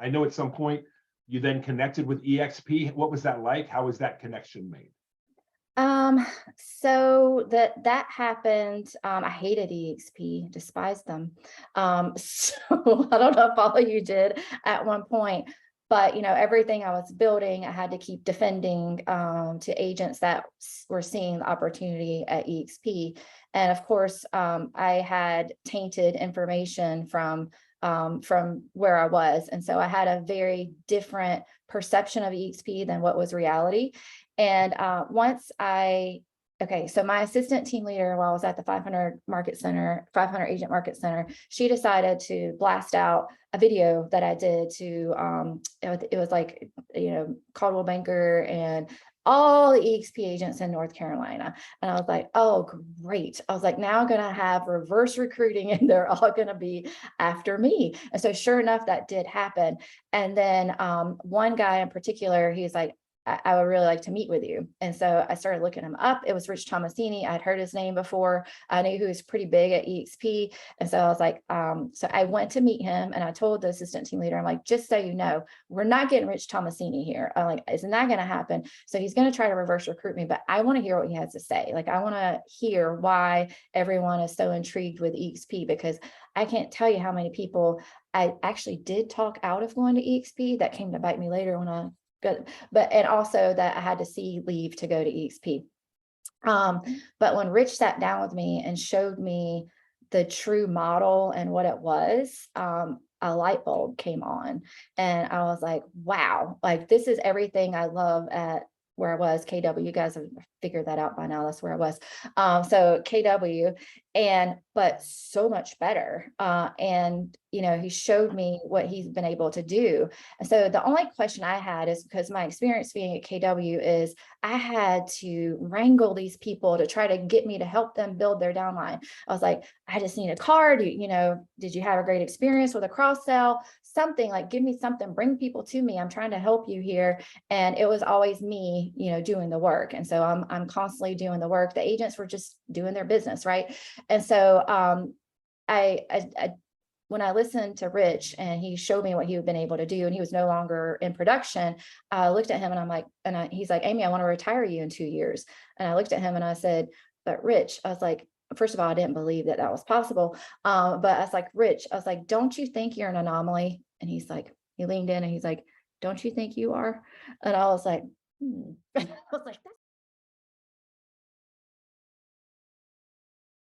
I know at some point you then connected with eXp. What was that like? How was that connection made? So that happened. I hated EXP, despised them. So I don't know if all of you did at one point, but everything I was building, I had to keep defending to agents that were seeing the opportunity at EXP. And of course, I had tainted information from where I was. And so I had a very different perception of EXP than what was reality. And so my assistant team leader, while I was at the 500 agent market center, she decided to blast out a video that I did to, it was like, Caldwell Banker and all the EXP agents in North Carolina. And I was like, oh, great. I was like, now I'm going to have reverse recruiting and they're all going to be after me. And so sure enough, that did happen. And then one guy in particular, he's like, I would really like to meet with you. And so I started looking him up. It was Rich Tomasini. I'd heard his name before. I knew he was pretty big at EXP. And so I was like, so I went to meet him and I told the assistant team leader, I'm like, just so you know, we're not getting Rich Tomasini here. I'm like, isn't that going to happen? So he's going to try to reverse recruit me, but I want to hear what he has to say. Like, I want to hear why everyone is so intrigued with EXP, because I can't tell you how many people I actually did talk out of going to EXP that came to bite me later when I and also that I had to see leave to go to EXP. But when Rich sat down with me and showed me the true model and what it was, a light bulb came on and I was like, wow, like this is everything I love at where I was, KW. You guys have figured that out by now. That's where I was. So KW, but so much better. And he showed me what he's been able to do. And so the only question I had is, because my experience being at KW is I had to wrangle these people to try to get me to help them build their downline. I was like, I just need a card. Did you have a great experience with a cross sell? Something like, give me something, bring people to me. I'm trying to help you here. And it was always me, doing the work. And so I'm constantly doing the work. The agents were just doing their business. Right. And so when I listened to Rich and he showed me what he had been able to do and he was no longer in production, I looked at him and I'm like, he's like, Amy, I want to retire you in 2 years. And I looked at him and I said, but Rich, I was like, first of all, I didn't believe that was possible. But I was like, Rich, I was like, don't you think you're an anomaly? And he's like, he leaned in and he's like, don't you think you are? And I was like, I was like, that's